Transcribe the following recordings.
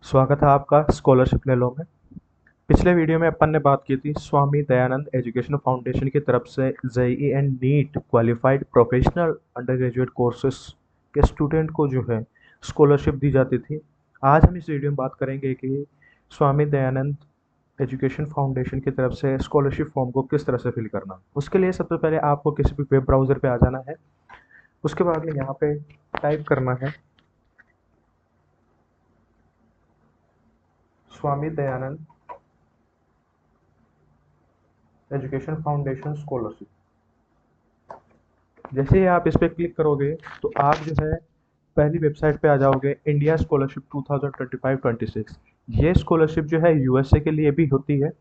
स्वागत है आपका स्कॉलरशिप ले लो में। पिछले वीडियो में अपन ने बात की थी स्वामी दयानंद एजुकेशन फाउंडेशन की तरफ से JEE and NEET qualified professional undergraduate courses के स्टूडेंट को जो है स्कॉलरशिप दी जाती थी। आज हम इस वीडियो में बात करेंगे कि स्वामी दयानंद एजुकेशन फाउंडेशन की तरफ से स्कॉलरशिप फॉर्म को किस तरह से फिल करना। उसके लिए सबसे पहले आपको किसी भी वेब ब्राउज़र पे आ जाना है। उसके बाद में यहाँ पे टाइप करना है Swami Dayanand education foundation scholarship. जैसे ही आप इस पर क्लिक करोगे तो आप जो है पहली वेबसाइट पे आ जाओगे, इंडिया स्कॉलरशिप 2025-26। ये स्कॉलरशिप जो है यूएसए के लिए भी होती है,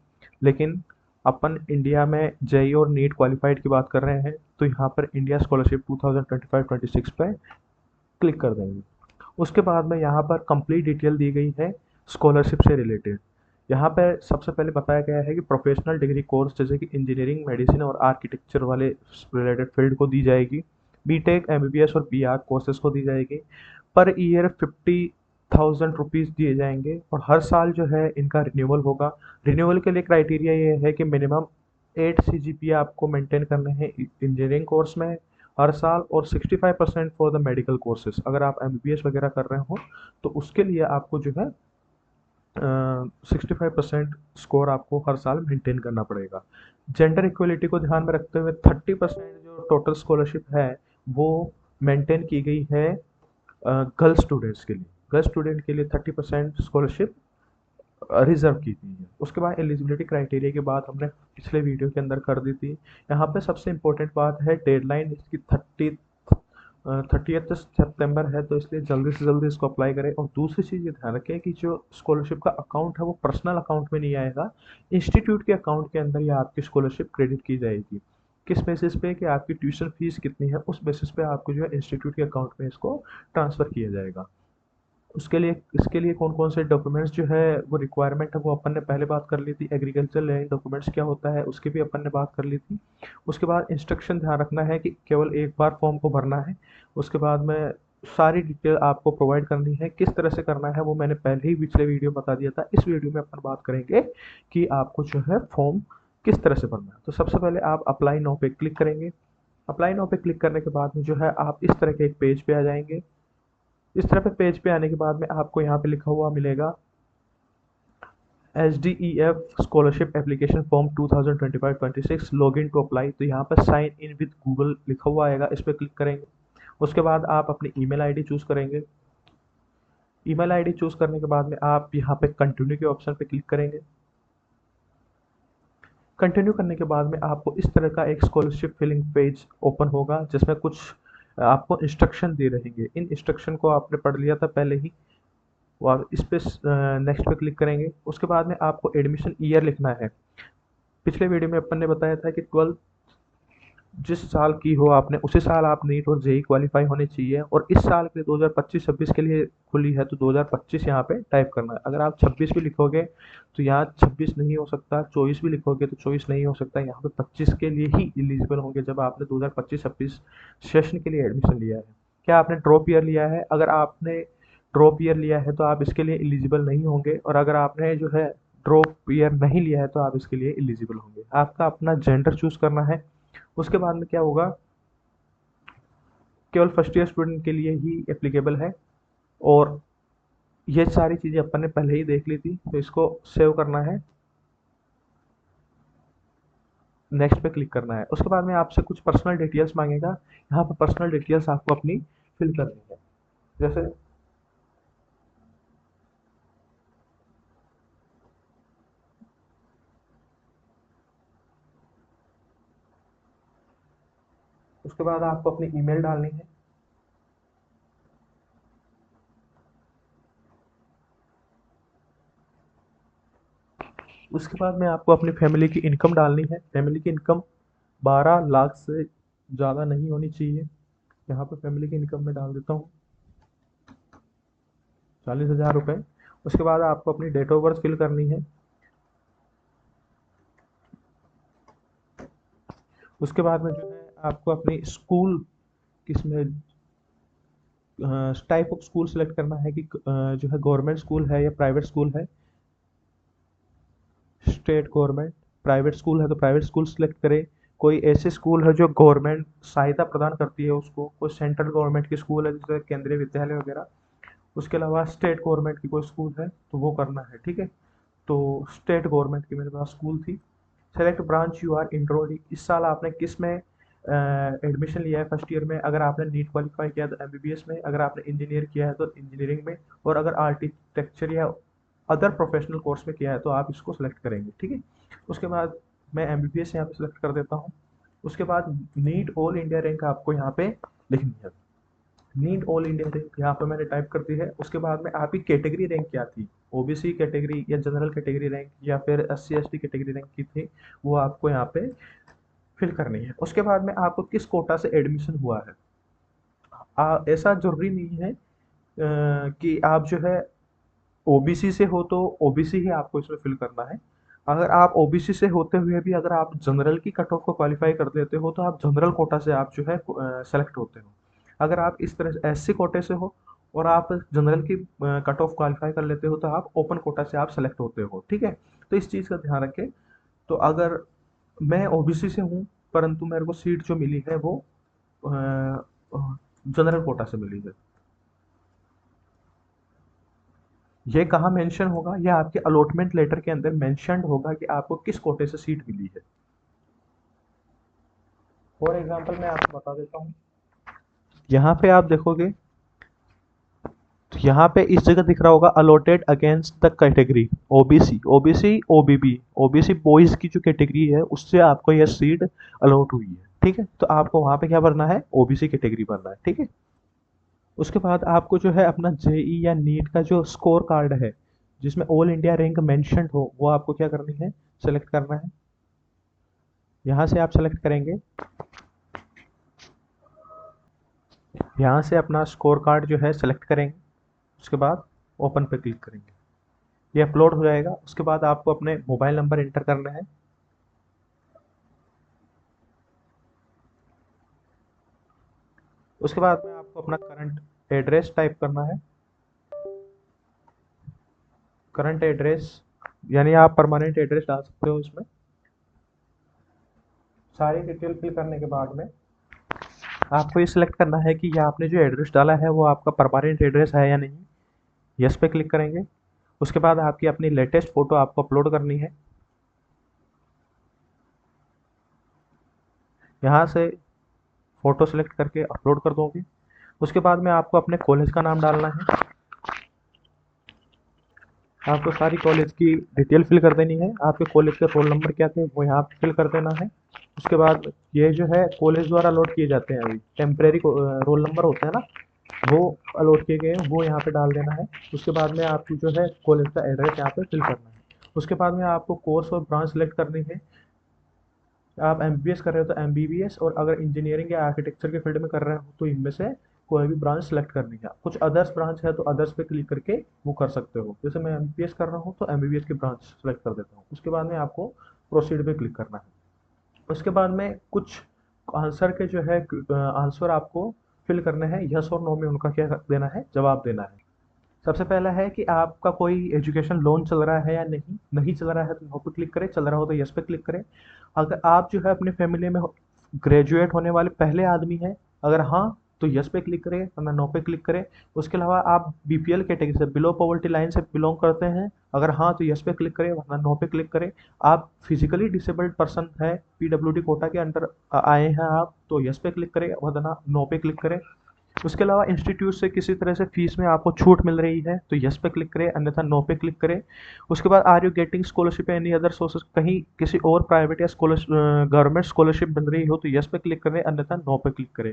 लेकिन अपन इंडिया में जेई और नीट क्वालिफाइड की बात कर रहे हैं तो यहाँ पर इंडिया स्कॉलरशिप 2025-26 पे क्लिक कर देंगे। उसके बाद में यहाँ पर कंप्लीट डिटेल दी गई है स्कॉलरशिप से रिलेटेड। यहाँ पर सबसे पहले बताया गया है कि प्रोफेशनल डिग्री कोर्स जैसे कि इंजीनियरिंग, मेडिसिन और आर्किटेक्चर वाले रिलेटेड फील्ड को दी जाएगी। बीटेक, एमबीबीएस और बीआर कोर्सेज को दी जाएगी। पर ईयर 50,000 रुपीज़ दिए जाएंगे और हर साल जो है इनका रिन्यूअल होगा। रिन्यूअल के लिए क्राइटेरिया ये है कि मिनिमम 8 CGPA आपको मेंटेन करने हैं इंजीनियरिंग कोर्स में हर साल, और 65% फॉर द मेडिकल कोर्सेज। अगर आप एमबीबीएस वगैरह कर रहे हो तो उसके लिए आपको जो है 65% स्कोर आपको हर साल मेंटेन करना पड़ेगा। जेंडर इक्वलिटी को ध्यान में रखते हुए 30% जो टोटल स्कॉलरशिप है वो मेंटेन की गई है गर्ल्स स्टूडेंट्स के लिए। गर्ल्स स्टूडेंट के लिए 30% स्कॉलरशिप रिजर्व की गई है। उसके बाद एलिजिबिलिटी क्राइटेरिया की बात हमने पिछले वीडियो के अंदर कर दी थी। यहाँ पे सबसे इम्पोर्टेंट बात है डेडलाइन इसकी 30th सितंबर है, तो इसलिए जल्दी से जल्दी इसको अप्लाई करें। और दूसरी चीज़ ये ध्यान रखें कि जो स्कॉलरशिप का अकाउंट है वो पर्सनल अकाउंट में नहीं आएगा, इंस्टीट्यूट के अकाउंट के अंदर ये आपकी स्कॉलरशिप क्रेडिट की जाएगी। किस बेसिस पे कि आपकी ट्यूशन फीस कितनी है, उस बेसिस पे आपको जो है इंस्टीट्यूट के अकाउंट में इसको ट्रांसफ़र किया जाएगा। उसके लिए इसके लिए कौन कौन से डॉक्यूमेंट्स जो है वो रिक्वायरमेंट है वो अपन ने पहले बात कर ली थी। एग्रीकल्चर लैंड डॉक्यूमेंट्स क्या होता है उसकी भी अपन ने बात कर ली थी। उसके बाद इंस्ट्रक्शन ध्यान रखना है कि केवल एक बार फॉर्म को भरना है। उसके बाद में सारी डिटेल आपको प्रोवाइड करनी है। किस तरह से करना है वो मैंने पहले ही पिछले वीडियो में बता दिया था। इस वीडियो में अपन बात करेंगे कि आपको जो है फॉर्म किस तरह से भरना है। तो सबसे पहले आप अप्लाई नाउ पे क्लिक करेंगे। अप्लाई नाउ पे क्लिक करने के बाद में जो है आप इस तरह के एक पेज पे आ जाएंगे। इस तरह पे पेज पे आने के बाद में आपको यहाँ पे लिखा हुआ मिलेगा SDEF scholarship application form 2025-26 log in to apply. तो यहाँ पर साइन इन विद गूगल लिखा हुआ आएगा, इस पर क्लिक करेंगे। उसके बाद आप अपनी ईमेल आईडी चूज़ करेंगे। ईमेल आईडी चूज़ करने के बाद में आप यहाँ पे कंटिन्यू के ऑप्शन पे क्लिक करेंगे। कंटिन्यू करने के बाद में आपको इस तरह का एक स्कॉलरशिप फिलिंग पेज ओपन होगा जिसमें कुछ आपको इंस्ट्रक्शन दे रहेंगे। इन इंस्ट्रक्शन को आपने पढ़ लिया था पहले ही। वो आप इस पे नेक्स्ट पे क्लिक करेंगे। उसके बाद में आपको एडमिशन ईयर लिखना है। पिछले वीडियो में अपन ने बताया था कि 12 जिस साल की हो आपने उसी साल आप नीट और जेई क्वालिफाई होने चाहिए, और इस साल के 2025-26 के लिए खुली है तो 2025 यहाँ पे टाइप करना है। अगर आप 26 भी लिखोगे तो यहाँ 26 नहीं हो सकता, 24 भी लिखोगे तो 24 नहीं हो सकता। यहाँ पे 25 के लिए ही एलिजिबल होंगे जब आपने 2025-26 सेशन के लिए एडमिशन लिया है। क्या आपने ड्रॉप ईयर लिया है? अगर आपने ड्रॉप ईयर लिया है तो आप इसके लिए एलिजिबल नहीं होंगे, और अगर आपने जो है ड्रॉप ईयर नहीं लिया है तो आप इसके लिए एलिजिबल होंगे। आपका अपना जेंडर चूज करना है। उसके बाद में क्या होगा, केवल फर्स्ट ईयर स्टूडेंट के लिए ही एप्लीकेबल है। और ये सारी चीज़ें अपन ने पहले ही देख ली थी, तो इसको सेव करना है, नेक्स्ट पे क्लिक करना है। उसके बाद में आपसे कुछ पर्सनल डिटेल्स मांगेगा। यहाँ पर पर्सनल डिटेल्स आपको अपनी फिल करनी है। जैसे उसके बाद आपको अपनी ईमेल डालनी है। उसके बाद में आपको अपनी फैमिली की इनकम डालनी है। फैमिली की इनकम 12 लाख से ज़्यादा नहीं होनी चाहिए। यहाँ पर फैमिली की इनकम में डाल देता हूँ 40,000 रुपये। उसके बाद आपको अपनी डेट ऑफ बर्थ फिल करनी है। उसके बाद में जो है आपको अपनी स्कूल किस में टाइप ऑफ स्कूल सेलेक्ट करना है कि जो है गवर्नमेंट स्कूल है या प्राइवेट स्कूल है। स्टेट गवर्नमेंट, प्राइवेट स्कूल है तो प्राइवेट स्कूल सेलेक्ट करें। कोई ऐसे स्कूल है जो गवर्नमेंट सहायता प्रदान करती है उसको, कोई सेंट्रल गवर्नमेंट की स्कूल है जैसे केंद्रीय विद्यालय वगैरह। उसके अलावा स्टेट गवर्नमेंट की कोई स्कूल है तो वो करना है, ठीक है। तो स्टेट गवर्नमेंट की मेरे पास स्कूल थी। सेलेक्ट ब्रांच यू आर इंट्रोडी, इस साल आपने किस में एडमिशन लिया है फर्स्ट ईयर में। अगर आपने नीट क्वालिफाई किया तो एमबीबीएस में, अगर आपने इंजीनियर किया है तो इंजीनियरिंग में, और अगर आर्किटेक्चर या अदर प्रोफेशनल कोर्स में किया है तो आप इसको सेलेक्ट करेंगे, ठीक है। उसके बाद मैं एमबीबीएस यहाँ पे सेलेक्ट कर देता हूँ। उसके बाद नीट ऑल इंडिया रैंक आपको यहाँ पे लिखनी है। नीट ऑल इंडिया रैंक यहाँ पे मैंने टाइप कर दी है। उसके बाद में आपकी कैटेगरी रैंक क्या थी, ओबीसी कैटेगरी या जनरल कैटेगरी रैंक या फिर एससी एसटी कैटेगरी रैंक की थी, वो आपको यहाँ पे फिल करनी है। उसके बाद में आपको किस कोटा से एडमिशन हुआ है। ऐसा जरूरी नहीं है कि आप जो है ओबीसी से हो तो ओबीसी ही आपको इसमें फिल करना है। अगर आप ओबीसी से होते हुए भी अगर आप जनरल की कट ऑफ को क्वालिफाई कर देते हो तो आप जनरल कोटा से आप जो है सेलेक्ट होते हो। अगर आप इस तरह से एससी कोटे से हो और आप जनरल की कट ऑफ क्वालिफाई कर लेते हो तो आप ओपन कोटा से आप सेलेक्ट होते हो, ठीक है। तो इस चीज़ का ध्यान रखें। तो अगर मैं ओबीसी से हूँ परंतु मेरे को सीट जो मिली है वो जनरल कोटा से मिली है, ये कहाँ मेंशन होगा, ये आपके अलॉटमेंट लेटर के अंदर मेंशन्ड होगा कि आपको किस कोटे से सीट मिली है। फॉर एग्जांपल मैं आपको बता देता हूँ, यहाँ पे आप देखोगे तो यहाँ पे इस जगह दिख रहा होगा allotted against the category OBC, OBC OBB, OBC boys की जो कैटेगरी है उससे आपको यह सीट अलॉट हुई है, ठीक है। तो आपको वहाँ पे क्या भरना है, ओबीसी कैटेगरी भरना है, ठीक है। उसके बाद आपको जो है अपना जेई या नीट का जो स्कोर कार्ड है जिसमें ऑल इंडिया रैंक मेंशन्ड हो वो आपको क्या करनी है, सेलेक्ट करना है। यहाँ से आप सेलेक्ट करेंगे, यहाँ से अपना स्कोर कार्ड जो है सेलेक्ट करेंगे। उसके बाद ओपन पे क्लिक करेंगे, ये अपलोड हो जाएगा। उसके बाद आपको अपने मोबाइल नंबर एंटर करना है। उसके बाद में आपको अपना करंट एड्रेस टाइप करना है। करंट एड्रेस यानी आप परमानेंट एड्रेस डाल सकते हो इसमें। सारी डिटेल फिल करने के बाद में आपको ये सिलेक्ट करना है कि ये आपने जो एड्रेस डाला है वो आपका परमानेंट एड्रेस है या नहीं। यस पे क्लिक करेंगे। उसके बाद आपकी अपनी लेटेस्ट फ़ोटो आपको अपलोड करनी है। यहाँ से फ़ोटो सेलेक्ट करके अपलोड कर दोगे। उसके बाद में आपको अपने कॉलेज का नाम डालना है। आपको सारी कॉलेज की डिटेल फिल कर देनी है। आपके कॉलेज के रोल नंबर क्या थे वो यहाँ पे फिल कर देना है। उसके बाद ये जो है कॉलेज द्वारा अलॉट किए जाते हैं, अभी टेम्परेरी रोल नंबर होते हैं ना, वो अलॉट किए गए हैं, वो यहाँ पे डाल देना है। उसके बाद में आपको जो है कॉलेज का एड्रेस यहाँ पे फिल करना है। उसके बाद में आपको कोर्स और ब्रांच सेलेक्ट करनी है। आप एमबीबीएस कर रहे हो तो एमबीबीएस, और अगर इंजीनियरिंग या आर्किटेक्चर के फील्ड में कर रहे हो तो इनमें से कोई भी ब्रांच सेलेक्ट करनी है। कुछ अदर्स ब्रांच है तो अदर्स पे क्लिक करके वो कर सकते हो। जैसे मैं एमबीबीएस कर रहा हूँ तो एमबीबीएस की ब्रांच सेलेक्ट कर देता हूँ। उसके बाद में आपको प्रोसीड पे क्लिक करना है। उसके बाद में कुछ आंसर के जो है आंसर आपको फिल करने हैं, यस और नो में उनका क्या देना है, जवाब देना है। सबसे पहला है कि आपका कोई एजुकेशन लोन चल रहा है या नहीं, नहीं चल रहा है तो नो पे क्लिक करें, चल रहा हो तो यस पे क्लिक करें। अगर आप जो है अपने फैमिली में ग्रेजुएट होने वाले पहले आदमी हैं, अगर हाँ तो यस पे क्लिक करें वरना नो पे क्लिक करें। उसके अलावा आप बीपीएल कैटेगरी से, बिलो पॉवर्टी लाइन से बिलोंग करते हैं, अगर हाँ तो यस पे क्लिक करें वरना नो पे क्लिक करें। आप फिजिकली डिसेबल्ड पर्सन है, पीडब्ल्यूडी कोटा के अंडर आए हैं आप तो यस पे क्लिक करें वरना नो पे क्लिक करें। उसके अलावा इंस्टीट्यूट से किसी तरह से फीस में आपको छूट मिल रही है तो यस पे क्लिक करें अन्यथा नो पे क्लिक करें। उसके बाद are you getting scholarship any other sources, कहीं किसी और प्राइवेट या स्कॉलरशिप गवर्नमेंट स्कॉलरशिप बन रही हो तो यस पे क्लिक करें अन्यथा नो पे क्लिक करें।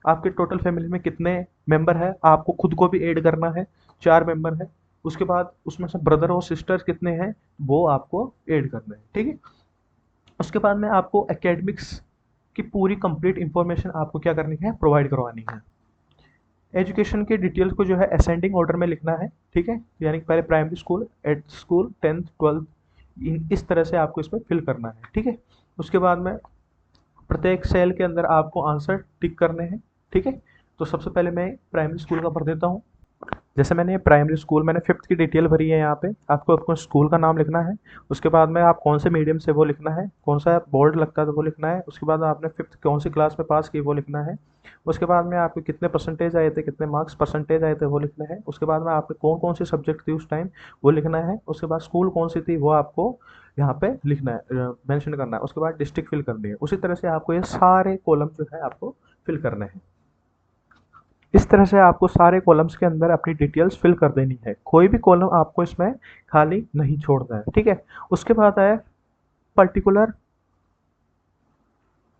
आपके टोटल फैमिली में कितने मेंबर है, आपको खुद को भी ऐड करना है, 4 मेंबर है। उसके बाद उसमें से ब्रदर और सिस्टर कितने हैं वो आपको ऐड करना है, ठीक है। उसके बाद में आपको एकेडमिक्स की पूरी कंप्लीट इंफॉर्मेशन आपको क्या करनी है, प्रोवाइड करवानी है। एजुकेशन के डिटेल्स को जो है असेंडिंग ऑर्डर में लिखना है, ठीक है। यानी कि पहले primary school, at school, 10th 12th, इस तरह से आपको इसमें फिल करना है, ठीक है। उसके बाद में प्रत्येक सेल के अंदर आपको आंसर टिक करने हैं, ठीक है। तो सबसे पहले मैं प्राइमरी स्कूल का भर देता हूँ। जैसे मैंने प्राइमरी स्कूल मैंने फिफ्थ की डिटेल भरी है। यहाँ पे आपको अपने स्कूल का नाम लिखना है। उसके बाद में आप कौन से मीडियम से वो लिखना है, कौन सा बोर्ड लगता है तो वो लिखना है। उसके बाद आपने फिफ्थ कौन सी क्लास में पास की वो लिखना है। उसके बाद में आपके कितने परसेंटेज आए थे, कितने मार्क्स परसेंटेज आए थे वो लिखना है। उसके बाद में आपके कौन कौन सी सब्जेक्ट थी उस टाइम वो लिखना है। उसके बाद स्कूल कौन सी थी वो आपको यहाँ पे लिखना है, मेंशन करना है। उसके बाद डिस्ट्रिक्ट फिल करनी है। उसी तरह से आपको ये सारे कॉलम जो है आपको फिल करने हैं। इस तरह से आपको सारे कॉलम्स के अंदर अपनी डिटेल्स फिल कर देनी है। कोई भी कॉलम आपको इसमें खाली नहीं छोड़ना है, ठीक है। उसके बाद है पर्टिकुलर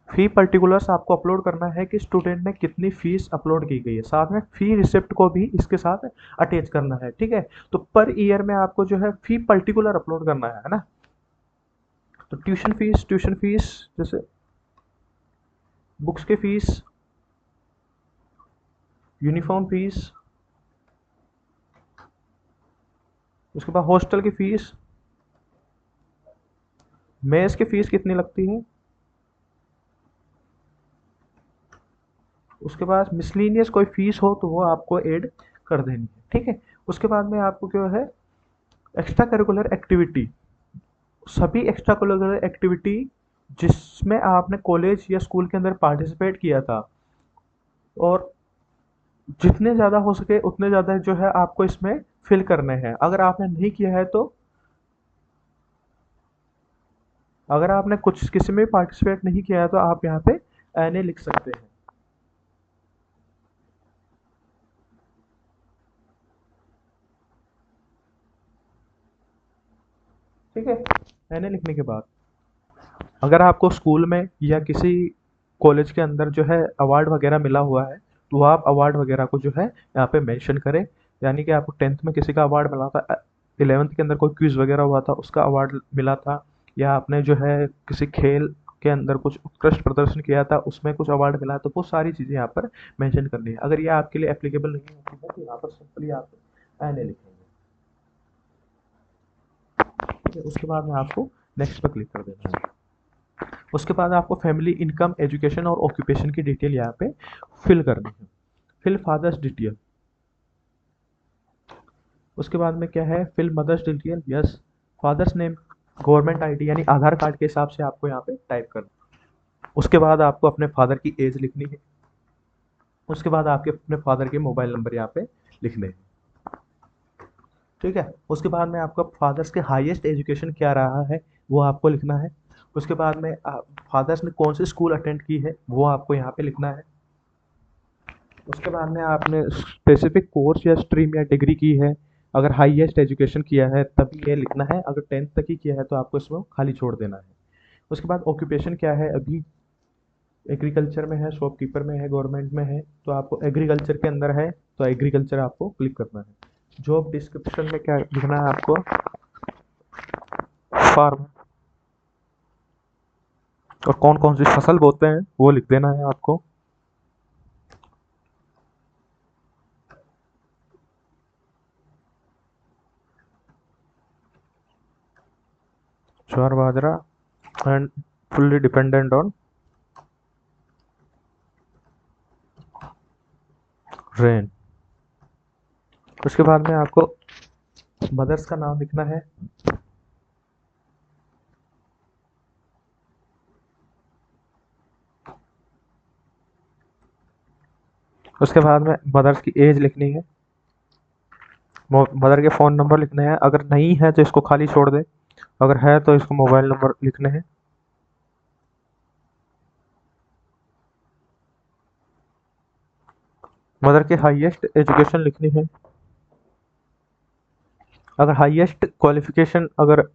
फी पर्टिकुलर्स आपको अपलोड करना है कि स्टूडेंट ने कितनी फीस अपलोड की गई है। साथ में फी रिसिप्ट को भी इसके साथ अटैच करना है, ठीक है। तो पर ईयर में आपको जो है फी पर्टिकुलर अपलोड करना है ना। तो ट्यूशन फीस जैसे बुक्स के फीस, यूनिफॉर्म फीस, उसके बाद हॉस्टल की फीस, मेस की फीस कितनी लगती है, उसके बाद मिसलिनियस कोई फीस हो तो वो आपको ऐड कर देनी है, ठीक है। उसके बाद में आपको क्या है, एक्स्ट्रा करिकुलर एक्टिविटी, सभी एक्स्ट्रा करिकुलर एक्टिविटी जिसमें आपने कॉलेज या स्कूल के अंदर पार्टिसिपेट किया था, और जितने ज़्यादा हो सके उतने ज़्यादा जो है आपको इसमें फिल करने हैं। अगर आपने नहीं किया है तो, अगर आपने कुछ किसी में पार्टिसिपेट नहीं किया है तो आप यहाँ पे एन लिख सकते हैं, ठीक है। एन लिखने के बाद अगर आपको स्कूल में या किसी कॉलेज के अंदर जो है अवार्ड वगैरह मिला हुआ है तो आप अवार्ड वगैरह को जो है यहाँ पे मेंशन करें। यानी कि आपको टेंथ में किसी का अवार्ड मिला था, इलेवेंथ के अंदर कोई क्विज वगैरह हुआ था उसका अवार्ड मिला था, या आपने जो है किसी खेल के अंदर कुछ उत्कृष्ट प्रदर्शन किया था उसमें कुछ अवार्ड मिला है, तो वो सारी चीज़ें यहाँ पर मेंशन करनी है। अगर ये आपके लिए एप्लीकेबल नहीं होती है तो यहाँ पर सिंपली आप एन लिखेंगे, ठीक है। उसके बाद में आपको नेक्स्ट पर क्लिक कर देना है। उसके बाद आपको फैमिली इनकम, एजुकेशन और ऑक्यूपेशन की डिटेल यहाँ पे फिल करनी है। फिल फादर्स डिटेल, उसके बाद में क्या है, fill mother's detail, yes. Father's name, government ID यानी आधार कार्ड के हिसाब से आपको यहाँ पे टाइप करना है। उसके बाद आपको अपने फादर की एज लिखनी है। उसके बाद आपके अपने फादर के मोबाइल नंबर यहाँ पे लिखने हैं, ठीक है। उसके बाद में आपका फादर्स के हाईएस्ट एजुकेशन क्या रहा है वो आपको लिखना है। उसके बाद में फादर्स ने कौन सी स्कूल अटेंड की है वो आपको यहाँ पे लिखना है। उसके बाद में आपने स्पेसिफिक कोर्स या स्ट्रीम या डिग्री की है, अगर हाईएस्ट एजुकेशन किया है तभी ये लिखना है, अगर टेंथ तक ही किया है तो आपको इसमें खाली छोड़ देना है। उसके बाद ऑक्यूपेशन क्या है, अभी एग्रीकल्चर में है, शॉपकीपर में है, गवर्नमेंट में है, तो आपको एग्रीकल्चर के अंदर है तो एग्रीकल्चर आपको क्लिक करना है। जॉब डिस्क्रिप्शन में क्या लिखना है आपको, फार्म, और कौन कौन सी फसल बोते हैं वो लिख देना है आपको। Jowar bajra and fully dependent on rain. उसके बाद में आपको मदर्स का नाम लिखना है। उसके बाद में मदर्स की एज लिखनी है। मदर के फ़ोन नंबर लिखने हैं, अगर नहीं है तो इसको खाली छोड़ दे, अगर है तो इसको मोबाइल नंबर लिखने हैं। मदर के हाईएस्ट एजुकेशन लिखनी है, अगर हाईएस्ट क्वालिफिकेशन, अगर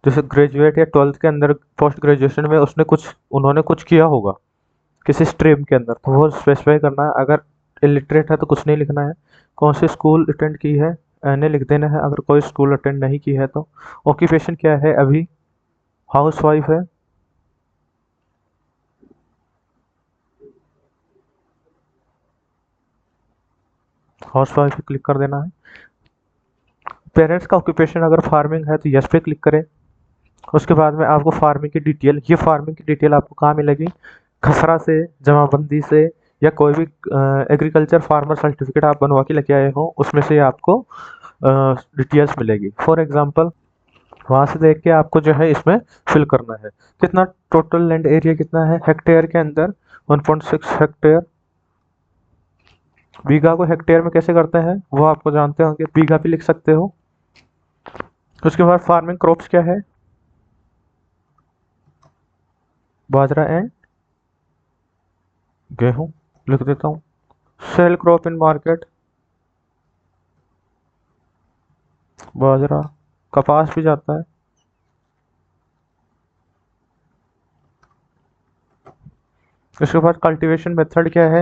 जैसे ग्रेजुएट या ट्वेल्थ के अंदर पोस्ट ग्रेजुएशन में उसने कुछ उन्होंने कुछ किया होगा किसी स्ट्रीम के अंदर तो वो स्पेसिफाई करना है। अगर इलिटरेट है तो कुछ नहीं लिखना है। कौन सी स्कूल अटेंड की है एन लिख देना है, अगर कोई स्कूल अटेंड नहीं की है तो। ऑक्यूपेशन क्या है, अभी हाउस वाइफ है, हाउस वाइफ पे क्लिक कर देना है। पेरेंट्स का ऑक्यूपेशन अगर फार्मिंग है तो यस पे क्लिक करें। उसके बाद में आपको फार्मिंग की डिटेल, ये फार्मिंग की डिटेल आपको कहाँ मिलेगी, खसरा से, जमाबंदी से, या कोई भी एग्रीकल्चर फार्मर सर्टिफिकेट आप बनवा के लेके आए हो उसमें से आपको डिटेल्स मिलेगी। फॉर एग्जांपल वहाँ से देख के आपको जो है इसमें फिल करना है। कितना टोटल लैंड एरिया कितना है हेक्टेयर के अंदर, 1.6 हेक्टेयर। बीघा को हेक्टेयर में कैसे करते हैं वो आपको जानते होंगे, बीघा भी लिख सकते हो। उसके बाद फार्मिंग क्रॉप्स क्या है, बाजरा एंड गेहूं लिख देता हूँ। सेल क्रॉप इन मार्केट, बाजरा, कपास भी जाता है। उसके बाद कल्टीवेशन मेथड क्या है,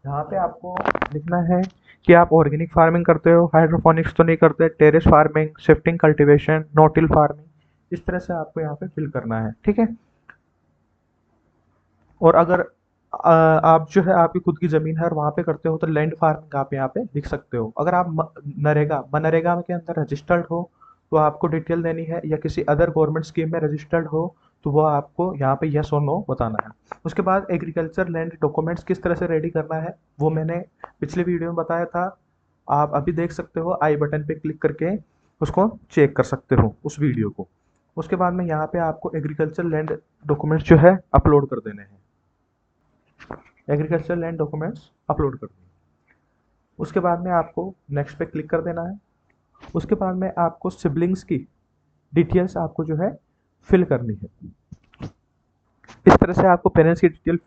यहाँ पे आपको लिखना है कि आप ऑर्गेनिक फार्मिंग करते हो, हाइड्रोपोनिक्स तो नहीं करते, terrace farming, shifting cultivation, no till farming, इस तरह से आपको यहाँ पे फिल करना है, ठीक है। और अगर आप जो है आपकी खुद की ज़मीन है और वहाँ पे करते हो तो लैंड फार्मिंग आप यहाँ पे लिख सकते हो। अगर आप नरेगा मनरेगा के अंदर रजिस्टर्ड हो तो आपको डिटेल देनी है, या किसी अदर गवर्नमेंट स्कीम में रजिस्टर्ड हो तो वो आपको यहाँ पे यस और नो बताना है। उसके बाद एग्रीकल्चर लैंड डॉक्यूमेंट्स किस तरह से रेडी करना है वो मैंने पिछले वीडियो में बताया था, आप अभी देख सकते हो, आई बटन पे क्लिक करके उसको चेक कर सकते हो उस वीडियो को। उसके बाद में यहाँ पे आपको एग्रीकल्चर लैंड डॉक्यूमेंट्स जो है अपलोड कर देने हैं, एग्रीकल्चर लैंड डॉक्यूमेंट्स अपलोड कर दिए। उसके बाद में आपको नेक्स्ट पे क्लिक कर देना है। उसके बाद में आपको सिबलिंग्स की डिटेल्स आपको जो है फिल करनी है। इस तरह से आपको पेरेंट्स की डिटेल,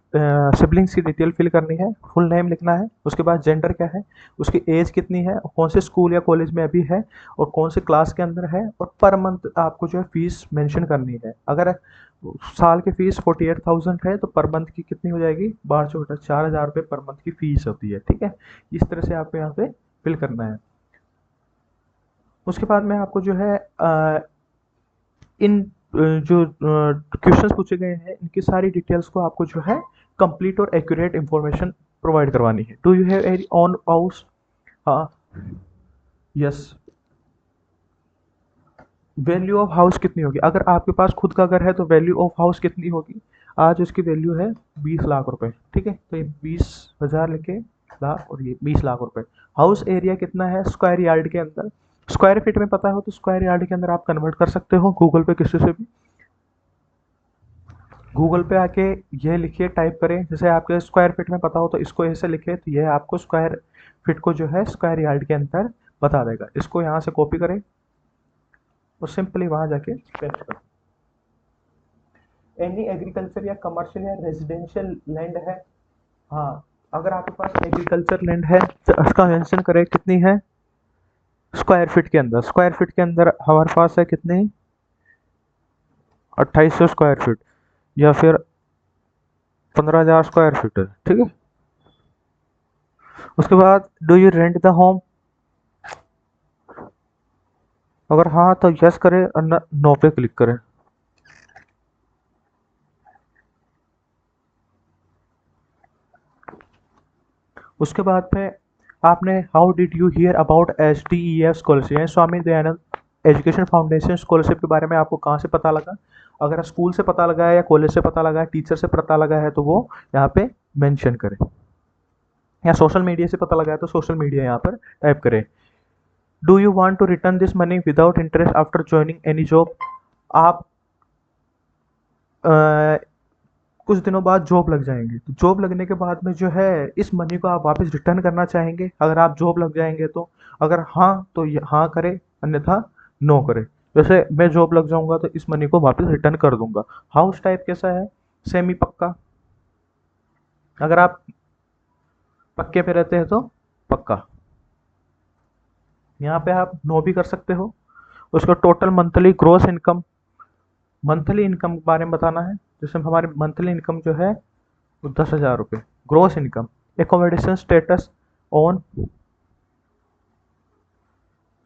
सिबलिंग्स की डिटेल फिल करनी है, फुल नेम लिखना है, उसके बाद जेंडर क्या है, उसकी एज कितनी है, कौन से स्कूल या कॉलेज में अभी है, और कौन से क्लास के अंदर है, और पर मंथ आपको जो है फीस मेंशन करनी है। अगर साल की फीस 48,000 है तो पर मंथ की कितनी हो जाएगी, 12 4,000 रुपये पर मंथ की फीस होती है, ठीक है। इस तरह से आपको यहाँ पे फिल करना है। उसके बाद में आपको जो है इन जो क्वेश्चंस पूछे गए हैं इनकी सारी डिटेल्स को आपको जो है कंप्लीट और एक्यूरेट इंफॉर्मेशन प्रोवाइड करवानी है। Do you have any on house, हाँ, यस। वैल्यू ऑफ हाउस कितनी होगी, अगर आपके पास खुद का घर है तो वैल्यू ऑफ हाउस कितनी होगी, आज उसकी वैल्यू है 20 लाख रुपए, ठीक है। तो ये 20,000 लिखे लाख और ये 20 लाख रुपए। हाउस एरिया कितना है स्क्वायर यार्ड के अंदर, स्क्वायर फीट में पता हो तो स्क्वायर यार्ड के अंदर आप कन्वर्ट कर सकते हो गूगल पे, किसी से भी गूगल पे आके ये लिखिए, टाइप करें, जैसे आपके स्क्वायर फीट में पता हो तो इसको ऐसे लिखे तो ये आपको स्क्वायर फीट को जो है स्क्वायर यार्ड के अंदर बता देगा। इसको यहाँ से कॉपी करें और सिंपली वहाँ जाके पेस्ट करें। एनी एग्रीकल्चर या कमर्शियल या रेजिडेंशियल लैंड है, हाँ, अगर आपके पास एग्रीकल्चर लैंड है तो उसका मेंशन करें कितनी है स्क्वायर फीट के अंदर। स्क्वायर फीट के अंदर हमारे पास है कितनी, 2800 स्क्वायर फीट या फिर 15,000 स्क्वायर फीट है, ठीक है। उसके बाद do you rent the home, अगर हाँ तो यस करें और नो पे क्लिक करें। उसके बाद में आपने how did you here about SDEF scholarship, Swami Dayanand education foundation scholarship के बारे में आपको कहाँ से पता लगा। अगर स्कूल से पता लगा है या कॉलेज से पता लगा है, टीचर से पता लगा है तो वो यहाँ पे मेंशन करें, या सोशल मीडिया से पता लगा है तो सोशल मीडिया यहाँ पर टाइप करें। Do you want to return this money without interest after joining any job, आप कुछ दिनों बाद जॉब लग जाएंगे तो जॉब लगने के बाद में जो है इस मनी को आप वापस रिटर्न करना चाहेंगे, अगर आप जॉब लग जाएंगे तो, अगर हाँ तो हाँ करें, अन्यथा नो करें। जैसे मैं जॉब लग जाऊंगा तो इस मनी को वापस रिटर्न कर दूंगा। हाउस टाइप कैसा है, सेमी पक्का, अगर आप पक्के पे रहते हैं तो पक्का, यहाँ पे आप नो भी कर सकते हो। उसका total monthly gross income, monthly income के बारे में बताना है, जैसे हमारी मंथली इनकम जो है वो 10,000 रुपये gross income. Accommodation status on,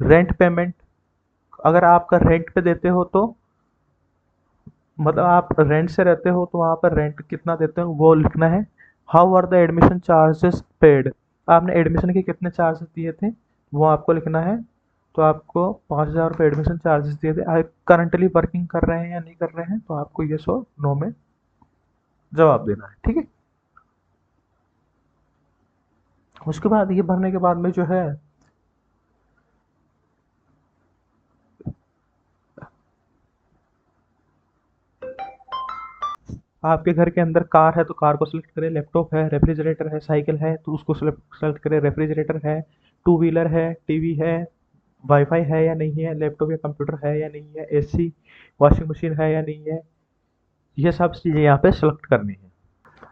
rent payment, अगर आपका रेंट पे देते हो तो मतलब आप रेंट से रहते हो तो वहाँ पर रेंट कितना देते हो वो लिखना है। How are the admission charges paid, आपने एडमिशन के कितने चार्जेस दिए थे वो आपको लिखना है। तो आपको 5,000 रुपये एडमिशन चार्जेस दिए थे। आप करंटली वर्किंग कर रहे हैं या नहीं कर रहे हैं, तो आपको ये सो नो में जवाब देना है, ठीक है। उसके बाद ये भरने के बाद में जो है आपके घर के अंदर कार है तो कार को सिलेक्ट करें, लैपटॉप है, रेफ्रिजरेटर है, साइकिल है तो उसको सेलेक्ट करें। रेफ्रिजरेटर है, टू व्हीलर है, टीवी है, वाईफाई है या नहीं है, लैपटॉप या कंप्यूटर है या नहीं है, एसी वॉशिंग मशीन है या नहीं है, ये सब चीज़ें यहाँ पे सेलेक्ट करनी है।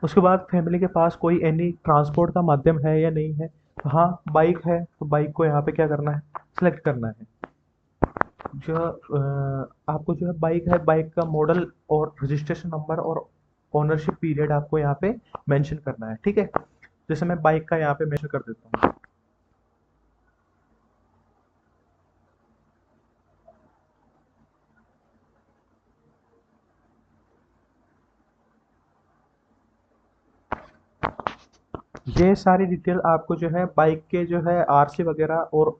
उसके बाद फैमिली के पास कोई एनी ट्रांसपोर्ट का माध्यम है या नहीं है, तो हाँ बाइक है तो बाइक को यहाँ पे क्या करना है, सेलेक्ट करना है। जो आपको जो है बाइक है, बाइक का मॉडल और रजिस्ट्रेशन नंबर और ओनरशिप पीरियड आपको यहाँ पे मेंशन करना है, ठीक है। जैसे मैं बाइक का यहाँ पे मेंशन कर देता हूँ। ये सारी डिटेल आपको जो है बाइक के जो है आरसी वगैरह और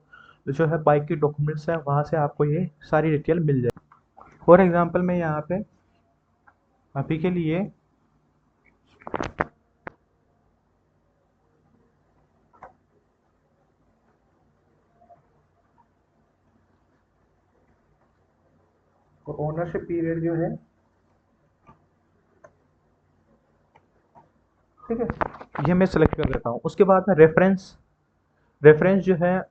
जो है बाइक के डॉक्यूमेंट्स हैं वहाँ से आपको ये सारी डिटेल मिल जाएगी। फॉर एग्जांपल मैं यहाँ पे अभी के लिए ओनरशिप पीरियड जो है, ठीक है, ये मैं सेलेक्ट कर देता हूँ। उसके बाद में रेफरेंस, रेफरेंस जो है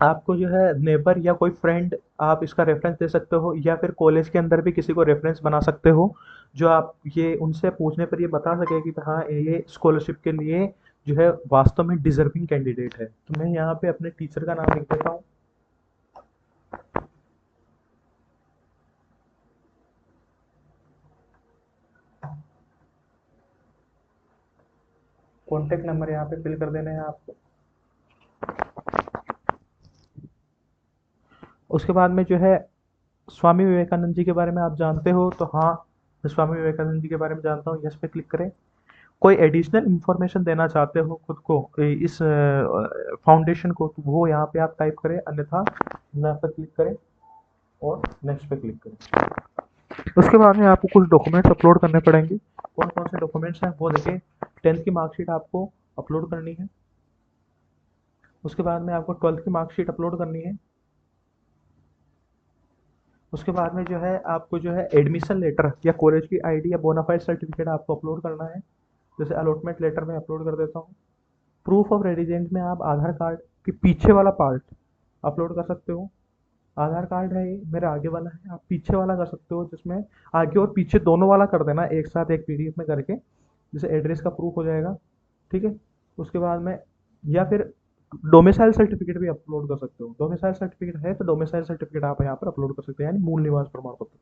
आपको जो है नेबर या कोई फ्रेंड आप इसका रेफरेंस दे सकते हो, या फिर कॉलेज के अंदर भी किसी को रेफरेंस बना सकते हो जो आप ये उनसे पूछने पर ये बता सके कि हाँ ये स्कॉलरशिप के लिए जो है वास्तव में डिजर्विंग कैंडिडेट है। तो मैं यहाँ पे अपने टीचर का नाम लिख देता हूँ। कॉन्टेक्ट नंबर यहाँ पे फिल कर देना है आपको। उसके बाद में जो है स्वामी विवेकानंद जी के बारे में आप जानते हो, तो हाँ मैं स्वामी विवेकानंद जी के बारे में जानता हूँ, यस पे क्लिक करें। कोई एडिशनल इंफॉर्मेशन देना चाहते हो खुद को इस फाउंडेशन को, तो वो यहाँ पे आप टाइप करें, अन्यथा ना पर क्लिक करें और नेक्स्ट पे क्लिक करें। उसके बाद में आपको कुछ डॉक्यूमेंट्स अपलोड करने पड़ेंगे। कौन कौन से डॉक्यूमेंट्स हैं वो देखिए। 10th की मार्कशीट आपको अपलोड करनी है। उसके बाद में आपको 12th की मार्कशीट अपलोड करनी है। उसके बाद में जो है आपको जो है एडमिशन लेटर या कॉलेज की आईडी या बोनाफाइड सर्टिफिकेट आपको अपलोड करना है। जैसे अलॉटमेंट लेटर में अपलोड कर देता हूँ। प्रूफ ऑफ रेजिडेंस में आप आधार कार्ड के पीछे वाला पार्ट अपलोड कर सकते हो। आधार कार्ड है ये मेरा आगे वाला है, आप पीछे वाला कर सकते हो, जिसमें आगे और पीछे दोनों वाला कर देना एक साथ एक पीडीएफ में करके, जैसे एड्रेस का प्रूफ हो जाएगा, ठीक है। उसके बाद में या फिर डोमिसाइल सर्टिफिकेट भी अपलोड कर सकते हो। डोमिसाइल सर्टिफिकेट है तो डोमिसाइल सर्टिफिकेट आप यहाँ पर अपलोड कर सकते हैं, यानी मूल निवास प्रमाण पत्र।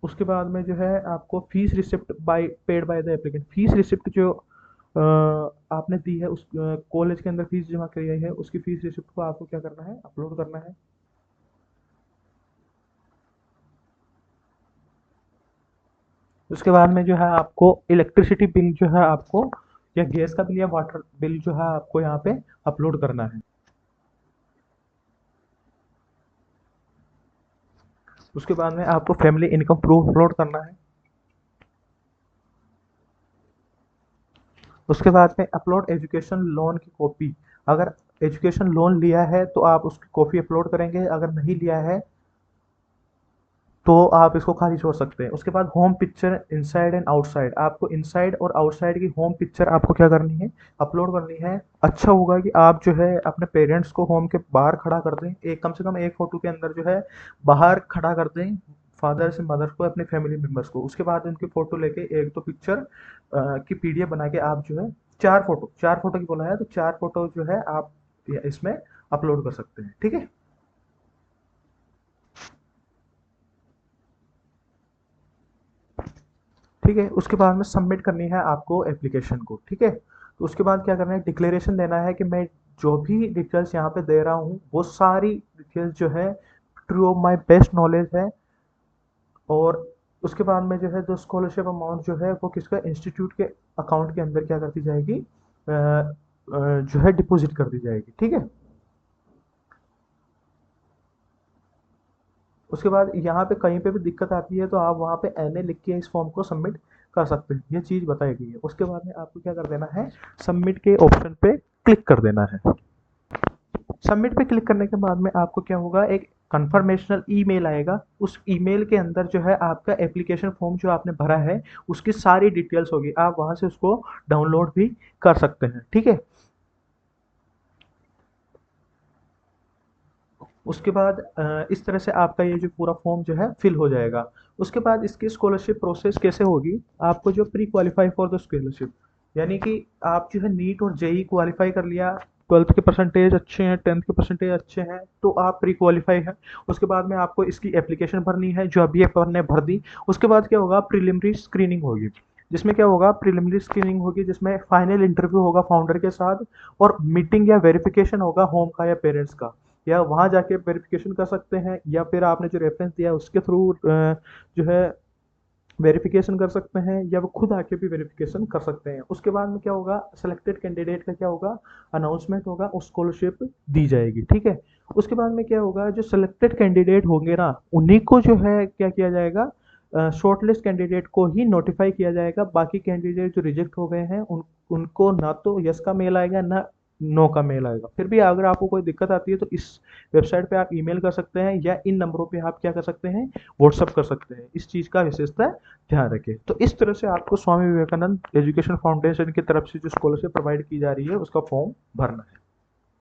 उसके बाद में जो है आपको fees receipt by paid by the applicant, fees receipt जो आपने दी है उस कॉलेज के अंदर फीस जमा करी है उसकी फीस रिसिप्ट को आपको क्या करना है, अपलोड करना है। उसके बाद में जो है आपको इलेक्ट्रिसिटी बिल जो है आपको, या गैस का बिल या वाटर बिल जो है आपको यहाँ पे अपलोड करना है। उसके बाद में आपको फैमिली इनकम प्रूफ अपलोड करना है। उसके बाद में अपलोड एजुकेशन लोन की कॉपी। अगर एजुकेशन लोन लिया है तो आप उसकी कॉपी अपलोड करेंगे, अगर नहीं लिया है तो आप इसको खाली छोड़ सकते हैं। उसके बाद home picture inside and outside, आपको इनसाइड और आउटसाइड की होम पिक्चर आपको क्या करनी है, अपलोड करनी है। अच्छा होगा कि आप जो है अपने पेरेंट्स को होम के बाहर खड़ा कर दें, एक कम से कम एक फ़ोटो के अंदर जो है बाहर खड़ा कर दें, फादर से मदर को, अपने फैमिली मेम्बर्स को। उसके बाद उनकी फ़ोटो लेके एक तो पिक्चर की पीडीएफ बना के आप जो है 4 फ़ोटो की बोला है तो 4 फ़ोटो जो है आप इसमें अपलोड कर सकते हैं, ठीक है। ठीक है, उसके बाद में सबमिट करनी है आपको एप्लीकेशन को, ठीक है। तो उसके बाद क्या करना है, डिक्लेरेशन देना है कि मैं जो भी डिटेल्स यहाँ पे दे रहा हूँ वो सारी डिटेल्स जो है true of my best knowledge है। और उसके बाद में जो है स्कॉलरशिप अमाउंट जो है वो किसका, इंस्टीट्यूट के अकाउंट के अंदर क्या करती जाएगी, जो है डिपॉजिट कर दी जाएगी। ठीक है, उसके बाद यहाँ पे कहीं पे भी दिक्कत आती है तो आप वहाँ पे एनए लिख के इस फॉर्म को सबमिट कर सकते हैं, ये चीज़ बताई गई है। उसके बाद में आपको क्या कर देना है, सबमिट के ऑप्शन पे क्लिक कर देना है। सबमिट पे क्लिक करने के बाद में आपको क्या होगा, एक कंफर्मेशनल ईमेल आएगा। उस ईमेल के अंदर जो है आपका एप्लीकेशन फॉर्म जो आपने भरा है उसकी सारी डिटेल्स होगी, आप वहाँ से उसको डाउनलोड भी कर सकते हैं। ठीक है, उसके बाद इस तरह से आपका ये जो पूरा फॉर्म जो है फिल हो जाएगा। उसके बाद इसकी स्कॉलरशिप प्रोसेस कैसे होगी, आपको जो pre qualify for the scholarship, यानी कि आप जो है नीट और जेई क्वालिफाई कर लिया, ट्वेल्थ के परसेंटेज अच्छे हैं, टेंथ के परसेंटेज अच्छे हैं, तो आप प्री क्वालिफाई हैं। उसके बाद में आपको इसकी एप्लीकेशन भरनी है जो अभी अपन ने भर दी। उसके बाद क्या होगा, प्रिलिमिनरी स्क्रीनिंग होगी, जिसमें क्या होगा, प्रिलिमिनरी स्क्रीनिंग होगी जिसमें फाइनल इंटरव्यू होगा फाउंडर के साथ, और मीटिंग या वेरिफिकेशन होगा होम का या पेरेंट्स का, या वहाँ जाके वेरिफिकेशन कर सकते हैं, या फिर आपने जो रेफरेंस दिया है उसके थ्रू जो है वेरिफिकेशन कर सकते हैं, या वो खुद आके भी वेरिफिकेशन कर सकते हैं। उसके बाद में क्या होगा, सेलेक्टेड कैंडिडेट का क्या होगा, अनाउंसमेंट होगा और स्कॉलरशिप दी जाएगी। ठीक है, उसके बाद में क्या होगा, जो सेलेक्टेड कैंडिडेट होंगे ना उन्हीं को जो है क्या किया जाएगा, शॉर्टलिस्ट कैंडिडेट को ही नोटिफाई किया जाएगा। बाकी कैंडिडेट जो रिजेक्ट हो गए हैं उनको ना तो यस का मेल आएगा ना नो का मेल आएगा। फिर भी अगर आपको कोई दिक्कत आती है तो इस वेबसाइट पे आप ईमेल कर सकते हैं, या इन नंबरों पे आप क्या कर सकते हैं, व्हाट्सअप कर सकते हैं। इस चीज़ का विशेषता ध्यान रखें। तो इस तरह से आपको स्वामी विवेकानंद एजुकेशन फाउंडेशन की तरफ से जो स्कॉलरशिप प्रोवाइड की जा रही है उसका फॉर्म भरना है।